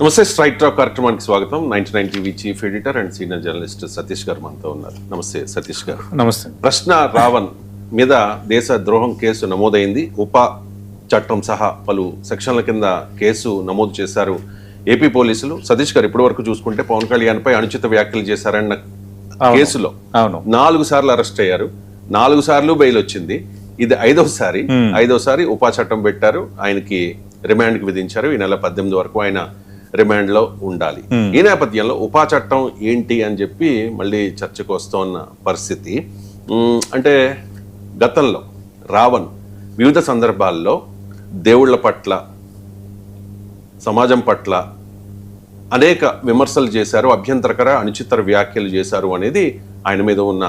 నమస్తే. Straight talk కార్యక్రమానికి స్వాగతం. 99 TV chief editor and senior journalist Satish గారు మనతో ఉన్నారు. నమస్తే సతీష్ గారు. నమస్తే. ప్రశ్న రావణ్ మీద దేశ ద్రోహం కేసు నమోదైంది. ఉపా చట్టం సహా పలు సెక్షన్ల కింద కేసు నమోదు చేశారు ఏపీ పోలీసులు. సతీష్ గారు, ఇప్పటి వరకు చూసుకుంటే పవన్ కళ్యాణ్ పై అనుచిత వ్యాఖ్యలు చేశారన్న కేసులో 4 సార్లు అరెస్ట్ అయ్యారు, 4 సార్లు బెయిల్ వచ్చింది. ఇది ఐదోసారి ఉపా చట్టం పెట్టారు, ఆయనకి రిమాండ్ కి విధించారు. ఈ నెల 18 వరకు ఆయన రిమాండ్ లో ఉండాలి. ఈ నేపథ్యంలో ఉపా చట్టం ఏంటి అని చెప్పి మళ్ళీ చర్చకు వస్తున్న పరిస్థితి. అంటే గతంలో రావణ్ వివిధ సందర్భాల్లో దేవుళ్ల పట్ల, సమాజం పట్ల అనేక విమర్శలు చేశారు, అభ్యంతరకర అనుచిత వ్యాఖ్యలు చేశారు అనేది ఆయన మీద ఉన్న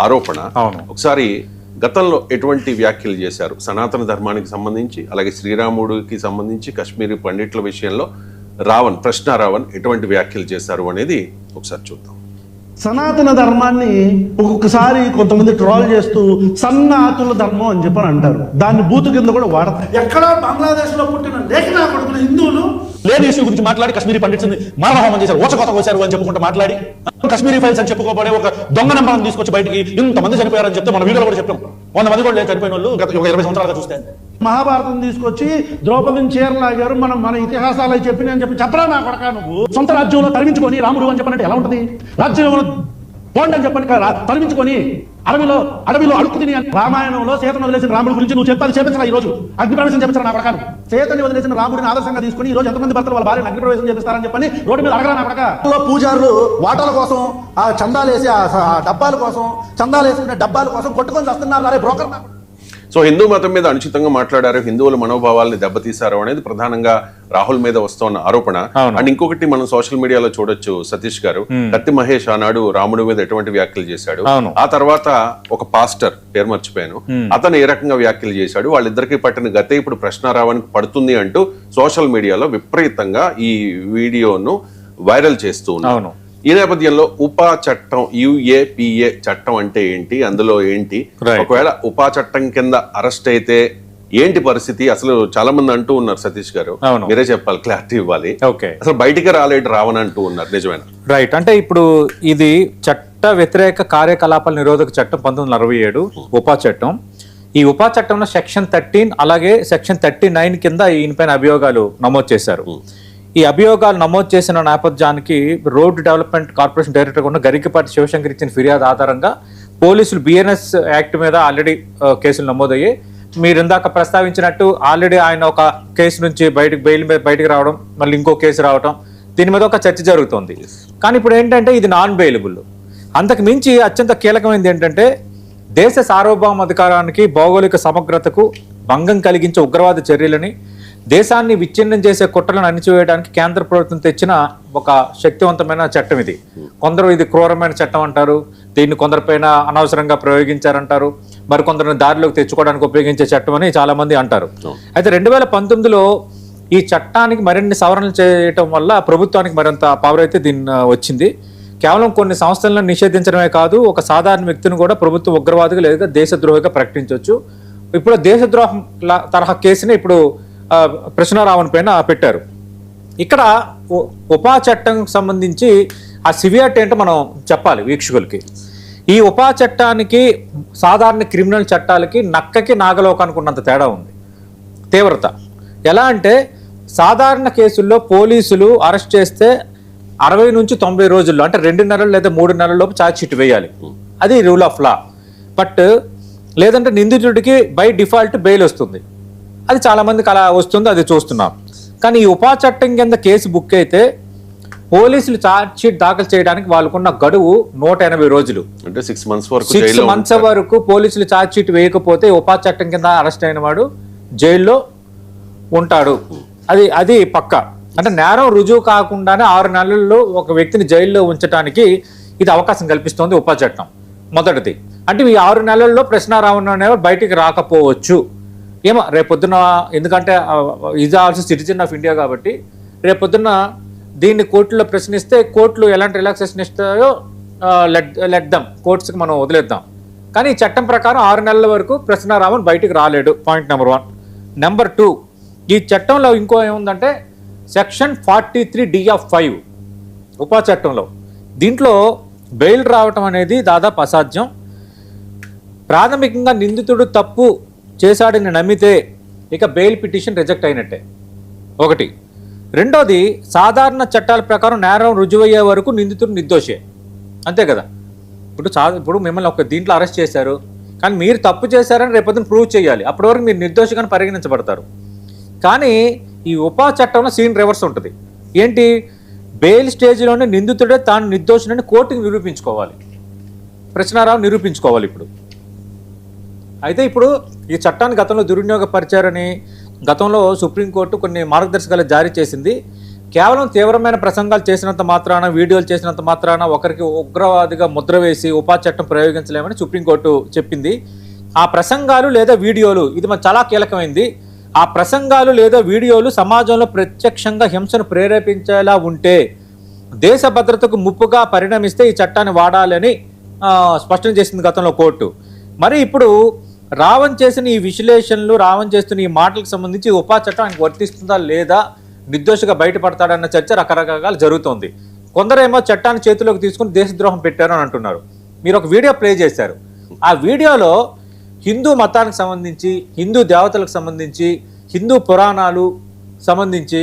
ఆరోపణ. ఒకసారి గతంలో ఎటువంటి వ్యాఖ్యలు చేశారు సనాతన ధర్మానికి సంబంధించి, అలాగే శ్రీరాముడికి సంబంధించి, కాశ్మీరీ పండిట్ల విషయంలో ప్రశ్న రావణ్ ఎటువంటి వ్యాఖ్యలు చేశారు అనేది ఒకసారి చూద్దాం. సనాతన ధర్మాన్ని ఒక్కొక్కసారి కొంతమంది ట్రోల్ చేస్తూ సన్నాతుల ధర్మం అని చెప్పని అంటారు. దాన్ని బూతు కింద కూడా వాడతారు. ఎక్కడో బంగ్లాదేశ్ లో పుట్టిన లేఖనా కొడుకులు హిందువులు లేని ఇష్యూ గురించి మాట్లాడి కాశ్మీరీ పండిట్స్ మానవహోమం చేశారు, ఓచకోత కోసారు అని చెప్పుకుంటూ మాట్లాడి కాశ్మీరీ ఫైల్స్ అని చెప్పుకోబడే ఒక దొంగ నెంబర్ని తీసుకొచ్చి బయటికి ఇంతమంది చనిపోయారని చెప్తే మన వీడియోలో కూడా చెప్పాం. 100 మంది కూడా చనిపోయిన వాళ్ళు గత 20 సంవత్సరాలుగా చూస్తే. మహాభారతం తీసుకొచ్చి ద్రౌపదిని చీరలాగారు, మన ఇతిహాసాలు చెప్పిన అని చెప్పి చెప్పరా నా కొడక, నువ్వు సొంత రాజ్యంలో తరిమించుకొని రాముడు అని చెప్పినట్టు ఎలా ఉంటుంది? రాజ్యంలో పోండి అని చెప్పని తరిమించుకొని అడవిలో అడుక్కు తిని రామాయణంలో సీతను వదిలేసిన రాముడి గురించి నువ్వు చెప్పాలి చేపించరా? ఈ రోజు అగ్ని ప్రవేశం చేపించరా నా కొడక? సీతని వదిలేసిన రాముడిని ఆదర్శంగా తీసుకుని ఈ రోజు ఎంతమంది భర్తలు వాళ్ళ భార్యను అగ్ని ప్రవేశం చేపిస్తారని చెప్పని రోడ్డు మీద అడగరా నా కొడక? పూజారులు వాటాల కోసం, ఆ చందాలేసి ఆ డబ్బాల కోసం, చందాలేసుకునే డబ్బాల కోసం కొట్టుకొని వస్తున్నారు. అరే బ్రోకర్. సో హిందూ మతం మీద అనుచితంగా మాట్లాడారు, హిందువుల మనోభావాల్ని దెబ్బతీశారు అనేది ప్రధానంగా రాహుల్ మీద వస్తున్న ఆరోపణ. అండ్ ఇంకొకటి మనం సోషల్ మీడియాలో చూడొచ్చు సతీష్ గారు, కత్తి మహేష్ ఆనాడు రాముడి మీద ఎటువంటి వ్యాఖ్యలు చేశాడు, ఆ తర్వాత ఒక పాస్టర్, పేరు మర్చిపోయాను, అతను ఏ రకంగా వ్యాఖ్యలు చేశాడు, వాళ్ళిద్దరికి పట్టిన గతే ఇప్పుడు ప్రశ్న రావడానికి పడుతుంది అంటూ సోషల్ మీడియాలో విపరీతంగా ఈ వీడియోను వైరల్ చేస్తూ ఉన్నారు. ఈ నేపథ్యంలో ఉపా చట్టం, UAPA చట్టం అంటే ఏంటి, అందులో ఏంటి, ఒకవేళ ఉపా చట్టం కింద అరెస్ట్ అయితే ఏంటి పరిస్థితి? అసలు చాలా మంది అంటూ ఉన్నారు సతీష్ గారు, మీరే చెప్పాలి, క్లారిటీ ఇవ్వాలి. అసలు బయటికి రాలేడు రావణ్ అంటూ ఉన్నారు, నిజమేనా? రైట్. అంటే ఇప్పుడు ఇది చట్ట వ్యతిరేక కార్యకలాపాల నిరోధక చట్టం 1967 ఉపా చట్టం. ఈ ఉపా చట్టంలో సెక్షన్ 13 అలాగే సెక్షన్ 39 కింద ఈయనపైన అభియోగాలు నమోదు చేశారు. ఈ అభియోగాలు నమోదు చేసిన నేపథ్యానికి రోడ్డు డెవలప్మెంట్ కార్పొరేషన్ డైరెక్టర్ ఉన్న గరికపాటి శివశంకర్ ఇచ్చిన ఫిర్యాదు ఆధారంగా పోలీసులు BNS యాక్ట్ మీద ఆల్రెడీ కేసులు నమోదయ్యాయి. మీరు ఇందాక ప్రస్తావించినట్టు ఆల్రెడీ ఆయన ఒక కేసు నుంచి బయటికి రావడం, మళ్ళీ ఇంకో కేసు రావడం, దీని మీద ఒక చర్చ జరుగుతుంది. కానీ ఇప్పుడు ఏంటంటే ఇది నాన్ బెయిలబుల్. అంతకు మించి అత్యంత కీలకమైనది ఏంటంటే దేశ సార్వభౌమాధికారానికి, భౌగోళిక సమగ్రతకు భంగం కలిగించే ఉగ్రవాద చర్యలని, దేశాన్ని విచ్ఛిన్నం చేసే కుట్రలను అణిచివేయడానికి కేంద్ర ప్రభుత్వం తెచ్చిన ఒక శక్తివంతమైన చట్టం ఇది. కొందరు ఇది క్రూరమైన చట్టం అంటారు, దీన్ని కొందరిపైన అనవసరంగా ప్రయోగించారంటారు, మరికొందరిని దారిలోకి తెచ్చుకోవడానికి ఉపయోగించే చట్టం అని చాలా మంది అంటారు. అయితే 2019లో ఈ చట్టానికి మరిన్ని సవరణలు చేయటం వల్ల ప్రభుత్వానికి మరింత పవర్ అయితే దీన్ని వచ్చింది. కేవలం కొన్ని సంస్థలను నిషేధించడమే కాదు, ఒక సాధారణ వ్యక్తిని కూడా ప్రభుత్వం ఉగ్రవాదిగా లేదా దేశద్రోహిగా ప్రకటించవచ్చు. ఇప్పుడు దేశద్రోహం తరహా కేసుని ఇప్పుడు ప్రశ్న రావణ్ పైన పెట్టారు. ఇక్కడ ఉపా చట్టం సంబంధించి ఆ సివియారిటీ ఏంటో మనం చెప్పాలి వీక్షకులకి. ఈ ఉపా చట్టానికి సాధారణ క్రిమినల్ చట్టాలకి నక్కకి నాగలోకానికి ఉన్నంత తేడా ఉంది తీవ్రత. ఎలా అంటే సాధారణ కేసుల్లో పోలీసులు అరెస్ట్ చేస్తే 60 నుంచి 90 రోజుల్లో, అంటే 2 నెలలు లేదా 3 నెలల లోపు ఛార్జ్ షీట్ వేయాలి, అది రూల్ ఆఫ్ లా. బట్ లేదంటే నిందితుడికి బై డిఫాల్ట్ బెయిల్ వస్తుంది, అది చాలా మందికి అలా వస్తుంది, అది చూస్తున్నాం. కానీ ఈ ఉపా చట్టం కింద కేసు బుక్ అయితే పోలీసులు ఛార్జ్ షీట్ దాఖలు చేయడానికి వాళ్ళకున్న గడువు 180 రోజులు. అంటే 6 మంత్స్ వరకు పోలీసులు ఛార్జ్ షీట్ వేయకపోతే ఉపా చట్టం కింద అరెస్ట్ అయిన వాడు జైల్లో ఉంటాడు. అది పక్క. అంటే నేరం రుజువు కాకుండానే 6 నెలల్లో ఒక వ్యక్తిని జైల్లో ఉంచడానికి ఇది అవకాశం కల్పిస్తోంది ఉపా చట్టం. మొదటిది అంటే ఈ 6 నెలల్లో ప్రశ్న రావణ్ అనేవాడు బయటికి రాకపోవచ్చు. ఏమో రేపొద్దున, ఎందుకంటే is also citizen of India కాబట్టి రేపొద్దున దీన్ని కోర్టులో ప్రశ్నిస్తే కోర్టులు ఎలాంటి రిలాక్సేషన్ ఇస్తాయో లెట్ దమ్, కోర్ట్స్కి మనం వదిలేద్దాం. కానీ ఈ చట్టం ప్రకారం 6 నెలల వరకు ప్రశ్న రావణ్ బయటికి రాలేడు. Point number 1. నెంబర్ 2, ఈ చట్టంలో ఇంకో ఏముందంటే సెక్షన్ 43D(5) ఉపా చట్టంలో దీంట్లో బెయిల్ రావటం అనేది దాదాపు అసాధ్యం. ప్రాథమికంగా నిందితుడు తప్పు చేశాడని నమ్మితే ఇక బెయిల్ పిటిషన్ రిజెక్ట్ అయినట్టే ఒకటి. రెండోది, సాధారణ చట్టాల ప్రకారం నేరం రుజువయ్యే వరకు నిందితుడు నిర్దోషే, అంతే కదా. ఇప్పుడు మిమ్మల్ని ఒక దీంట్లో అరెస్ట్ చేశారు, కానీ మీరు తప్పు చేశారని రేపొద్దున ప్రూవ్ చేయాలి, అప్పటి వరకు మీరు నిర్దోషిగానే పరిగణించబడతారు. కానీ ఈ ఉపా చట్టంలో సీన్ రివర్స్ ఉంటుంది. ఏంటి, బెయిల్ స్టేజ్లోనే నిందితుడే తాను నిర్దోషినని కోర్టుకు నిరూపించుకోవాలి, ప్రశ్నారావు నిరూపించుకోవాలి. అయితే ఇప్పుడు ఈ చట్టాన్ని గతంలో దుర్వినియోగపరిచారని గతంలో సుప్రీంకోర్టు కొన్ని మార్గదర్శకాలు జారీ చేసింది. కేవలం తీవ్రమైన ప్రసంగాలు చేసినంత మాత్రాన, వీడియోలు చేసినంత మాత్రాన ఒకరికి ఉగ్రవాదిగా ముద్ర వేసి ఉపా చట్టం ప్రయోగించలేమని సుప్రీంకోర్టు చెప్పింది. ఆ ప్రసంగాలు లేదా వీడియోలు, ఇది మనకు చాలా కీలకమైంది, ఆ ప్రసంగాలు లేదా వీడియోలు సమాజంలో ప్రత్యక్షంగా హింసను ప్రేరేపించేలా ఉంటే, దేశ భద్రతకు ముప్పుగా పరిణమిస్తే ఈ చట్టాన్ని వాడాలని స్పష్టం చేసింది గతంలో కోర్టు. మరి ఇప్పుడు రావణ్ చేసిన ఈ విశ్లేషణలు, రావణ్ చేస్తున్న ఈ మాటలకు సంబంధించి ఉపా చట్టం ఆయనకు వర్తిస్తుందా లేదా, నిర్దోషిగా బయటపడతాడన్న చర్చ రకరకాలుగా జరుగుతోంది. కొందరేమో చట్టాన్ని చేతిలోకి తీసుకుని దేశద్రోహం పెట్టారు అని అంటున్నారు. మీరు ఒక వీడియో ప్లే చేశారు, ఆ వీడియోలో హిందూ మతానికి సంబంధించి, హిందూ దేవతలకు సంబంధించి, హిందూ పురాణాలు సంబంధించి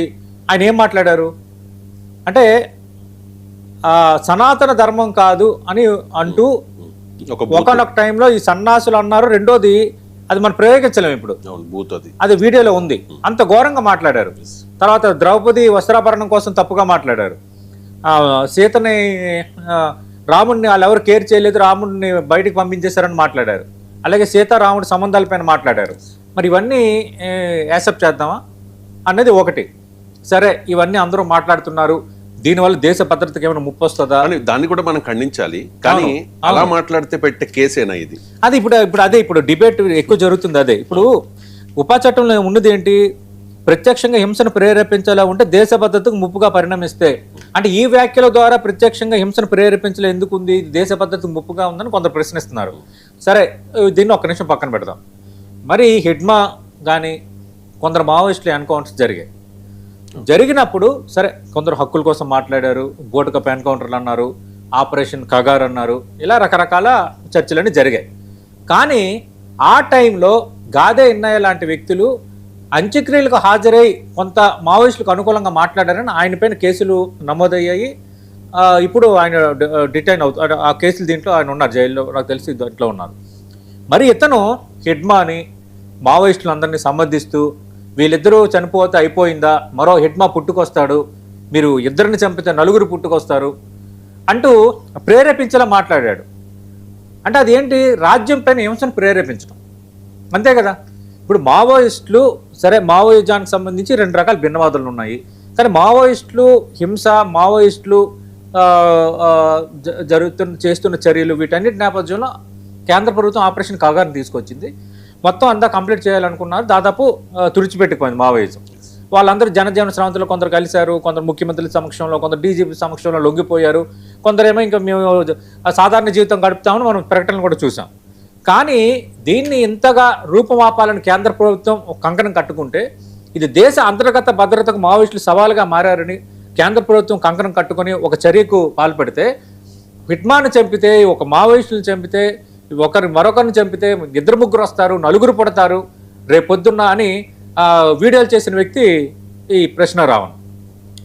ఆయన ఏం మాట్లాడారు అంటే సనాతన ధర్మం కాదు అని అంటూ ఒకనొక టైంలో ఈ సన్నాసులు అన్నారు. రెండోది, అది మనం ప్రయోగించలేము ఇప్పుడు, అది వీడియోలో ఉంది, అంత ఘోరంగా మాట్లాడారు. తర్వాత ద్రౌపది వస్త్రాభరణం కోసం తప్పుగా మాట్లాడారు. సీతని, రాముడిని వాళ్ళు ఎవరు కేర్ చేయలేదు, రాముడిని బయటికి పంపించేశారని మాట్లాడారు. అలాగే సీతారాముడి సంబంధాలపైన మాట్లాడారు. మరి ఇవన్నీ యాక్సెప్ట్ చేద్దామా అనేది ఒకటి. సరే, ఇవన్నీ అందరూ మాట్లాడుతున్నారు, దీనివల్ల దేశ భద్రతకి ఏమైనా ముప్పు వస్తుందా అని దాన్ని కూడా మనం ఖండించాలి. కానీ అలా మాట్లాడితే పెట్టే కేసేనా ఇది? అది ఇప్పుడు డిబేట్ ఎక్కువ జరుగుతుంది. అదే ఇప్పుడు ఉపా చట్టంలో ఉన్నది ఏంటి, ప్రత్యక్షంగా హింసను ప్రేరేపించేలా ఉంటే దేశ భద్రతకు ముప్పుగా పరిణమిస్తే, అంటే ఈ వ్యాఖ్యల ద్వారా ప్రత్యక్షంగా హింసను ప్రేరేపించలే ఎందుకు ఉంది, దేశ భద్రతకు ముప్పుగా ఉందని కొందరు ప్రశ్నిస్తున్నారు. సరే, దీన్ని ఒక్క నిమిషం పక్కన పెడదాం. మరి హిడ్మా కానీ కొందరు మావోయిస్టులు ఎన్కౌంటర్స్ జరిగినప్పుడు సరే, కొందరు హక్కుల కోసం మాట్లాడారు, గోటుకప్ ఎన్కౌంటర్లు అన్నారు, ఆపరేషన్ కగార్ అన్నారు, ఇలా రకరకాల చర్చలన్నీ జరిగాయి. కానీ ఆ టైంలో గాదే ఇన్నయ్య లాంటి వ్యక్తులు అంత్యక్రియలకు హాజరై కొంత మావోయిస్టులకు అనుకూలంగా మాట్లాడారని ఆయన పైన కేసులు నమోదయ్యాయి. ఇప్పుడు ఆయన డిటైన్ అవుతాడు, ఆ కేసులు దీంట్లో ఆయన ఉన్నారు జైల్లో, నాకు తెలిసి దాంట్లో ఉన్నారు. మరి ఇతను హిడ్మాని, మావోయిస్టులందరినీ సమర్థిస్తూ వీళ్ళిద్దరూ చనిపోతే అయిపోయిందా, మరో హిడ్మా పుట్టుకొస్తాడు, మీరు ఇద్దరిని చంపితే నలుగురు పుట్టుకొస్తారు అంటూ ప్రేరేపించేలా మాట్లాడాడు. అంటే అదేంటి, రాజ్యం పైన హింసను ప్రేరేపించడం, అంతే కదా. ఇప్పుడు మావోయిస్టులు సరే, మావోయిజానికి సంబంధించి రెండు రకాల భిన్నవాదులు ఉన్నాయి. కానీ మావోయిస్టులు హింస, మావోయిస్టులు చేస్తున్న చర్యలు, వీటన్నిటి నేపథ్యంలో కేంద్ర ప్రభుత్వం ఆపరేషన్ కగార్ని తీసుకొచ్చింది. మొత్తం అంతా కంప్లీట్ చేయాలనుకున్నారు, దాదాపు తుడిచిపెట్టుకోండి మావోయిజం. వాళ్ళందరూ జనజీవన స్రవంతిలో కొందరు కలిశారు, కొందరు ముఖ్యమంత్రుల సమక్షంలో, కొందరు డీజీపీ సమక్షంలో లొంగిపోయారు, కొందరేమో ఇంకా మేము సాధారణ జీవితం గడుపుతామని మనం ప్రకటనలు కూడా చూసాం. కానీ దీన్ని ఇంతగా రూపమాపాలని కేంద్ర ప్రభుత్వం ఒక కంకణం కట్టుకుంటే, ఇది దేశ అంతర్గత భద్రతకు మావోయిస్టులు సవాలుగా మారారని కేంద్ర ప్రభుత్వం కంకణం కట్టుకొని ఒక చర్యకు పాల్పడితే, హిడ్మాను చంపితే, ఒక మావోయిస్టులను చంపితే, మరొకరిని చంపితే ఇద్దరు ముగ్గురు వస్తారు, నలుగురు పడతారు రేపొద్దున్న అని వీడియోలు చేసిన వ్యక్తి ఈ ప్రశ్నారావణ్.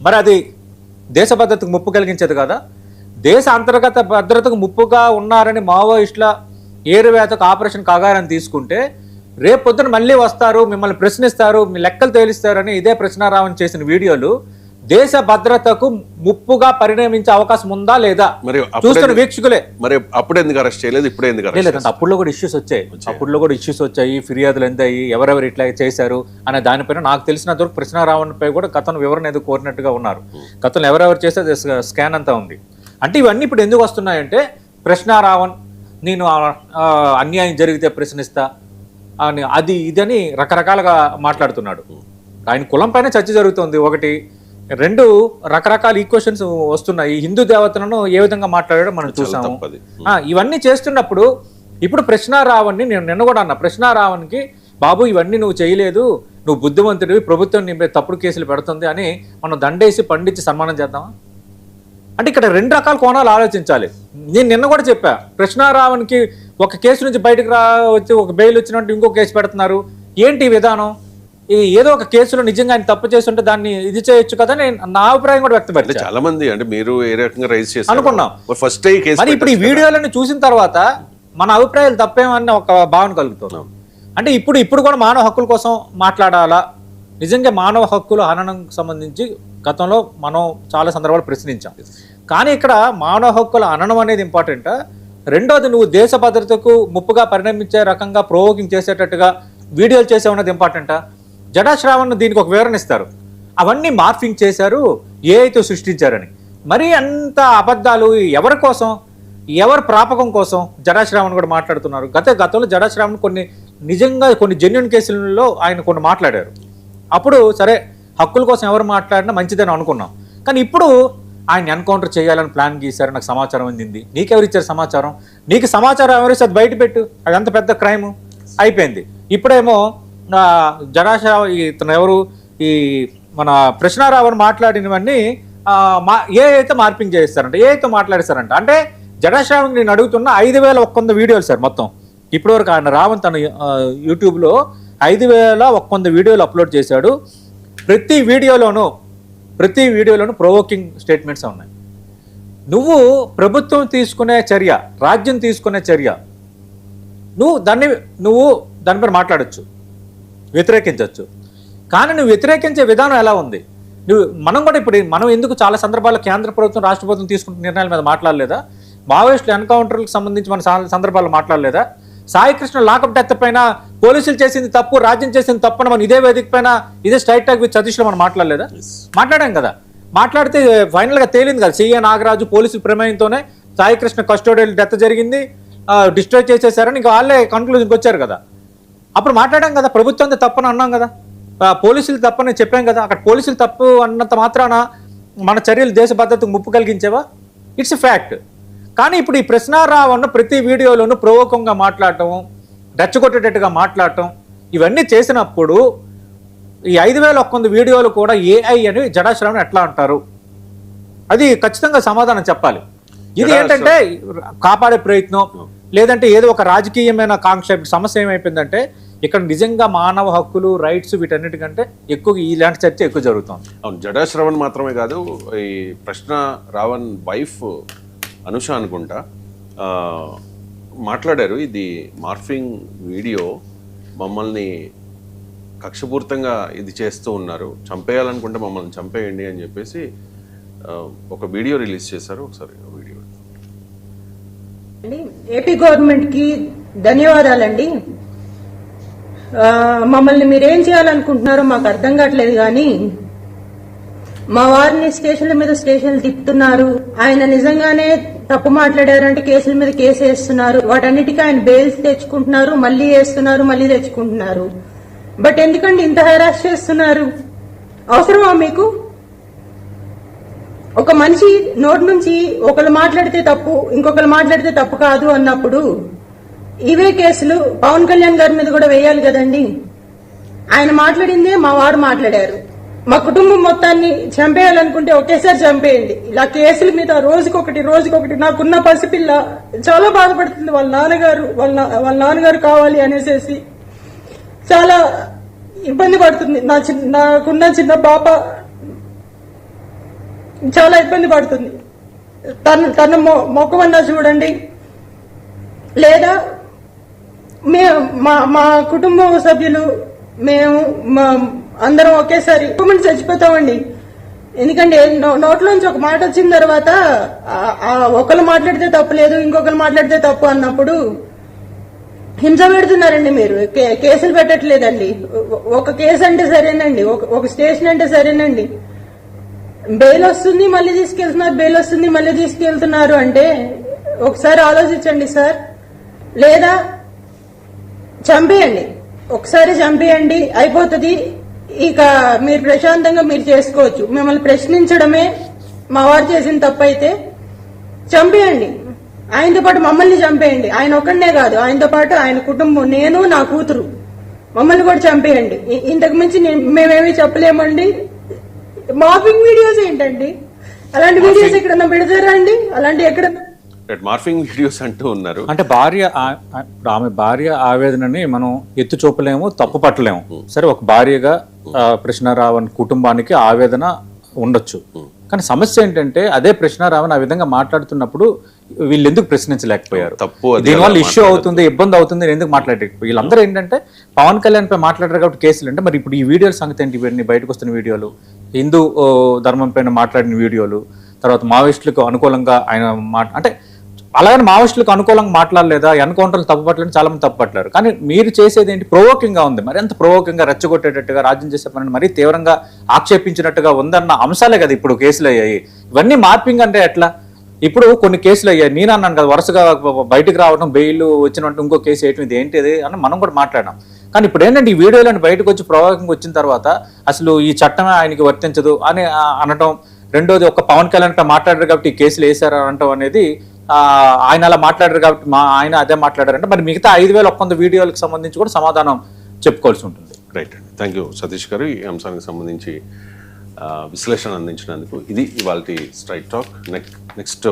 మరి అది దేశ భద్రతకు ముప్పు కలిగించేది కదా. దేశ అంతర్గత భద్రతకు ముప్పుగా ఉన్నారని మావోయిస్టుల ఏరువేతకు ఆపరేషన్ కగారని తీసుకుంటే, రేపొద్దున మళ్ళీ వస్తారు, మిమ్మల్ని ప్రశ్నిస్తారు, మీ లెక్కలు తేలిస్తారని ఇదే ప్రశ్నారావణ్ చేసిన వీడియోలు దేశ భద్రతకు ముప్పుగా పరిణమించే అవకాశం ఉందా లేదా చూస్తున్న వీక్షకులే. మరి అప్పుడు ఎందుకు అరెస్ట్ చేయలేదు, ఇప్పుడు ఎందుకు అరెస్ట్ చేయలేదు? అప్పుడులో కూడా ఇష్యూస్ వచ్చాయి, ఫిర్యాదులు ఎందాయి, ఎవరెవరు ఇట్లా చేశారు అనే దానిపైన నాకు తెలిసినంత వరకు ప్రశ్నారావణ్ పై కూడా గతంలో వివరణ ఏదో కోరినట్టుగా ఉన్నారు. గతంలో ఎవరెవరు చేస్తే స్కాన్ అంతా ఉంది. అంటే ఇవన్నీ ఇప్పుడు ఎందుకు వస్తున్నాయంటే, ప్రశ్నారావణ్ నేను అన్యాయం జరిగితే ప్రశ్నిస్తా అని, అది ఇదని రకరకాలుగా మాట్లాడుతున్నాడు. ఆయన కులం పైన చర్చ జరుగుతుంది ఒకటి. రెండు, రకరకాల ఈక్వెషన్స్ వస్తున్నాయి. హిందూ దేవతలను ఏ విధంగా మాట్లాడాడో మనం చూసాము. ఇవన్నీ చేస్తున్నప్పుడు ఇప్పుడు ప్రశ్నారావణ్ని నేను నిన్న కూడా అన్నా, ప్రశ్నారావణ్కి బాబు ఇవన్నీ నువ్వు చేయలేదు, నువ్వు బుద్ధిమంతుడివి, ప్రభుత్వం నీ మీద తప్పుడు కేసులు పెడుతుంది అని మనం దండేసి పండించి సన్మానం చేద్దామా? అంటే ఇక్కడ 2 రకాల కోణాలు ఆలోచించాలి. నేను నిన్న కూడా చెప్పా, కృష్ణారావునికి ఒక కేసు నుంచి బయటకు వచ్చి ఒక బెయిల్ వచ్చినట్టు ఇంకో కేసు పెడుతున్నారు. ఏంటి విధానం? ఏదో ఒక కేసులో నిజంగా ఆయన తప్పు చేస్తుంటే దాన్ని ఇది చేయొచ్చు కదా, నేను నా అభిప్రాయం కూడా వ్యక్తపరిచాను. చాలా మంది అంటే మీరు ఏ రకంగా రైజ్ చేశారు అనుకున్నాం. ఫస్ట్ మరి ఇప్పుడు ఈ వీడియోలను చూసిన తర్వాత మన అభిప్రాయాలు తప్పేమని ఒక భావన కలుగుతున్నాం. అంటే ఇప్పుడు కూడా మానవ హక్కుల కోసం మాట్లాడాలా? నిజంగా మానవ హక్కుల హననంకు సంబంధించి గతంలో మనం చాలా సందర్భాలు ప్రశ్నించాం. కానీ ఇక్కడ మానవ హక్కుల హననం అనేది ఇంపార్టెంట్. రెండోది, నువ్వు దేశ భద్రతకు ముప్పుగా పరిణమించే రకంగా ప్రొవోకింగ్ చేసేటట్టుగా వీడియోలు చేసే ఉన్నది ఇంపార్టెంటా? జటాశ్రావణ్ దీనికి ఒక వివరణ ఇస్తారు. అవన్నీ మార్ఫింగ్ చేశారు, ఏఐతో సృష్టించారని. మరి అంత అబద్ధాలు ఎవరి కోసం, ఎవరి ప్రాపకం కోసం జటాశ్రావణ్ కూడా మాట్లాడుతున్నారు. గతంలో జటాశ్రావణ్ నిజంగా కొన్ని జెన్యున్ కేసులలో ఆయన కొన్ని మాట్లాడారు. అప్పుడు సరే, హక్కుల కోసం ఎవరు మాట్లాడినా మంచిదని అనుకున్నాం. కానీ ఇప్పుడు ఆయన ఎన్కౌంటర్ చేయాలని ప్లాన్ గీశారు, నాకు సమాచారం అందింది. నీకెవరు ఇచ్చారు సమాచారం? నీకు సమాచారం ఎవరిస్తే అది బయట పెట్టు, అది అంత పెద్ద క్రైమ్ అయిపోయింది. ఇప్పుడేమో ఇతను ఎవరు, ఈ మన కృష్ణారావు మాట్లాడినవన్నీ ఏఐతో మార్పింగ్ చేస్తారంట, ఏఐతో మాట్లాడిస్తారంట. అంటే జటాశ్రావణ్ నేను అడుగుతున్న 5,100 వీడియోలు సార్ మొత్తం. ఇప్పటివరకు ఆయన రావణ్ తన యూట్యూబ్లో 5,100 వీడియోలు అప్లోడ్ చేశాడు. ప్రతి వీడియోలోనూ ప్రొవోకింగ్ స్టేట్మెంట్స్ ఉన్నాయి. నువ్వు ప్రభుత్వం తీసుకునే చర్య, రాజ్యం తీసుకునే చర్య, నువ్వు దానిపై మాట్లాడచ్చు, వ్యతిరేకించవచ్చు. కానీ నువ్వు వ్యతిరేకించే విధానం ఎలా ఉంది? మనం కూడా మనం ఎందుకు చాలా సందర్భాల్లో కేంద్ర ప్రభుత్వం, రాష్ట్ర ప్రభుత్వం తీసుకున్న నిర్ణయాల మీద మాట్లాడలేదా? మావోయిస్టుల ఎన్కౌంటర్లకు సంబంధించి మన సందర్భాల్లో మాట్లాడలేదా? సాయి కృష్ణ లాకప్ డెత్ పైన పోలీసులు చేసింది తప్పు, రాజ్యం చేసింది తప్పు అని మనం ఇదే వేదిక పైన, ఇదే స్ట్రైట్ టాక్ విత్ సతీష్లో మనం మాట్లాడలేదా? మాట్లాడాం కదా. మాట్లాడితే ఫైనల్గా తేలింది కదా, సిఏ నాగరాజు పోలీసుల ప్రమేయంతోనే సాయి కృష్ణ కస్టోడియల్ డెత్ జరిగింది, డిస్ట్రాయ్ చేసేసారని ఇంకా వాళ్ళే కన్క్లూజన్కి వచ్చారు కదా. అప్పుడు మాట్లాడాం కదా, ప్రభుత్వం తప్పని అన్నాం కదా, పోలీసులు తప్పని చెప్పాం కదా. అక్కడ పోలీసులు తప్పు అన్నంత మాత్రాన మన చర్యలు దేశ భద్రతకు ముప్పు కలిగించేవా? It's a fact. కానీ ఇప్పుడు ఈ కృష్ణారావు ప్రతి వీడియోలోనూ ప్రవోకంగా మాట్లాడటం, రెచ్చగొట్టేటట్టుగా మాట్లాడటం, ఇవన్నీ చేసినప్పుడు ఈ 5,100 వీడియోలు కూడా ఏఐ అని జటాశ్రావణ్ ఎట్లా అంటారు? అది ఖచ్చితంగా సమాధానం చెప్పాలి. ఇది ఏంటంటే కాపాడే ప్రయత్నం, లేదంటే ఏదో ఒక రాజకీయమైన కాంక్ష. సమస్య ఏమైపోయిందంటే ఇక్కడ నిజంగా మానవ హక్కులు, రైట్స్ వీటన్నిటికంటే ఎక్కువ ఇలాంటి చర్చ ఎక్కువ జరుగుతుంది. అవును, జటాశ్రావణ్ మాత్రమే కాదు, ఈ కృష్ణారావణ్ వైఫ్ అనుష అనుకుంటా మాట్లాడారు. ఇది మార్ఫింగ్ వీడియో, మమ్మల్ని కక్షపూరితంగా ఇది చేస్తూ ఉన్నారు, చంపేయాలనుకుంటే మమ్మల్ని చంపేయండి అని చెప్పేసి ఒక వీడియో రిలీజ్ చేశారు. ఒకసారి వీడియో. ఏపీ గవర్నమెంట్ కి ధన్యవాదాలండి. మమ్మల్ని మీరేం చేయాలనుకుంటున్నారో మాకు అర్థం కావట్లేదు, కానీ మా వారిని స్టేషన్ల మీద స్టేషన్లు తిప్పుతున్నారు. ఆయన నిజంగానే తప్పు మాట్లాడారంటే కేసుల మీద కేసు వేస్తున్నారు. వాటన్నిటికీ ఆయన బెయిల్స్ తెచ్చుకుంటున్నారు, మళ్ళీ వేస్తున్నారు, మళ్ళీ తెచ్చుకుంటున్నారు. బట్ ఎందుకండి ఇంత హెరాస్ చేస్తున్నారు? అవసరమా మీకు? ఒక మనిషి నోటి నుంచి ఒకళ్ళు మాట్లాడితే తప్పు, ఇంకొకరు మాట్లాడితే తప్పు కాదు అన్నప్పుడు ఇవే కేసులు పవన్ కళ్యాణ్ గారి మీద కూడా వేయాలి కదండి. ఆయన మాట్లాడిందే మా వారు మాట్లాడారు. మా కుటుంబం మొత్తాన్ని చంపేయాలనుకుంటే ఒకేసారి చంపేయండి. ఇలా కేసుల మీద రోజుకొకటి. నాకున్న పసిపిల్ల చాలా బాధపడుతుంది. వాళ్ళ నాన్నగారు కావాలి అనేసి చాలా ఇబ్బంది పడుతుంది. నాకున్న చిన్న పాప చాలా ఇబ్బంది పడుతుంది. తన మొఖం అన్నా చూడండి, లేదా మా కుటుంబ సభ్యులు మేము అందరం ఒకేసారి చచ్చిపోతామండి. ఎందుకంటే నోట్లోంచి ఒక మాట వచ్చిన తర్వాత ఒకరు మాట్లాడితే తప్పు లేదు, ఇంకొకరు మాట్లాడితే తప్పు అన్నప్పుడు హింస పెడుతున్నారండి. మీరు కేసులు పెట్టట్లేదండి. ఒక కేసు అంటే సరేనండి, ఒక స్టేషన్ అంటే సరేనండి, బెయిల్ వస్తుంది మళ్ళీ తీసుకెళ్తున్నారు, బెయిల్ వస్తుంది మళ్ళీ తీసుకెళ్తున్నారు అంటే ఒకసారి ఆలోచించండి సార్. లేదా చంపేయండి, ఒకసారి చంపేయండి, అయిపోతుంది. ఇక మీరు ప్రశాంతంగా మీరు చేసుకోవచ్చు. మిమ్మల్ని ప్రశ్నించడమే మా వారు చేసిన తప్పు అయితే చంపేయండి. ఆయనతో పాటు మమ్మల్ని చంపేయండి. ఆయన ఒక్కడనే కాదు, ఆయనతో పాటు ఆయన కుటుంబం, నేను, నా కూతురు, మమ్మల్ని కూడా చంపేయండి. ఇంతకు మించి మేమేమీ చెప్పలేమండి. మార్ఫింగ్ వీడియోస్ ఏంటండి? అలాంటి వీడియోస్ ఎక్కడన్నా పెడతారా అండి? అలాంటి ఎక్కడన్నా మార్ఫింగ్ వీడియోస్ అంటూ ఉన్నారు. అంటే ఆమె భార్య ఆవేదనని మనం ఎత్తు చూపలేము, తప్పు పట్టలేము. సరే, ఒక భార్యగా కృష్ణారావణ్ కుటుంబానికి ఆవేదన ఉండొచ్చు. కానీ సమస్య ఏంటంటే అదే కృష్ణారావణ్ ఆ విధంగా మాట్లాడుతున్నప్పుడు వీళ్ళు ఎందుకు ప్రశ్నించలేకపోయారు? దీనివల్ల ఇష్యూ అవుతుంది, ఇబ్బంది అవుతుంది, ఎందుకు మాట్లాడలేకపోయారు? వీళ్ళందరూ ఏంటంటే పవన్ కళ్యాణ్ పై మాట్లాడారు కాబట్టి కేసులు. అంటే మరి ఇప్పుడు ఈ వీడియోల సంగతి ఏంటి? ఇవన్నీ బయటకు వస్తున్న వీడియోలు, హిందూ ధర్మం పైన మాట్లాడిన వీడియోలు, తర్వాత మావోయిస్టులకు అనుకూలంగా ఆయన అంటే అలాగని మావోయిస్టులకు అనుకూలంగా మాట్లాడలేదా? ఎన్కౌంటర్లు తప్పుపట్టలేదు, చాలా మంది తప్పుపట్టారు. కానీ మీరు చేసేది ఏంటి? ప్రొవోకింగ్ గా ఉంది. మరి ఎంత ప్రొవోకింగ్ గా, రెచ్చగొట్టేటట్టుగా, రాజ్యం చేసే పని మరీ తీవ్రంగా ఆక్షేపించినట్టుగా ఉందన్న అంశాలే కదా ఇప్పుడు కేసులు అయ్యాయి. ఇవన్నీ మార్పింగ్ అంటే ఎట్లా? ఇప్పుడు కొన్ని కేసులు అయ్యాయి, నేను అన్నాను కదా, వరుసగా బయటకు రావడం, బెయిల్ వచ్చినట్టు ఇంకో కేసు వేయటం, ఇది ఏంటిది అని మనం కూడా మాట్లాడాం. కానీ ఇప్పుడు ఏంటంటే ఈ వీడియోలను బయటకు వచ్చి ప్రొవోకింగ్ వచ్చిన తర్వాత అసలు ఈ చట్టమే ఆయనకి వర్తించదు అని అనటం, రెండోది ఒక పవన్ కళ్యాణ్ పై మాట్లాడారు కాబట్టి ఈ కేసులు వేశారు అనటం అనేది, ఆయన అలా మాట్లాడారు కాబట్టి ఆయన అదే మాట్లాడారంటే మరి మిగతా 5,100 వీడియోలకు సంబంధించి కూడా సమాధానం చెప్పుకోవాల్సి ఉంటుంది. రైట్ అండి, థ్యాంక్ యూ సతీష్ గారు ఈ అంశానికి సంబంధించి విశ్లేషణ అందించినందుకు. ఇది ఇవాల్టి స్ట్రైట్ టాక్. నెక్స్ట్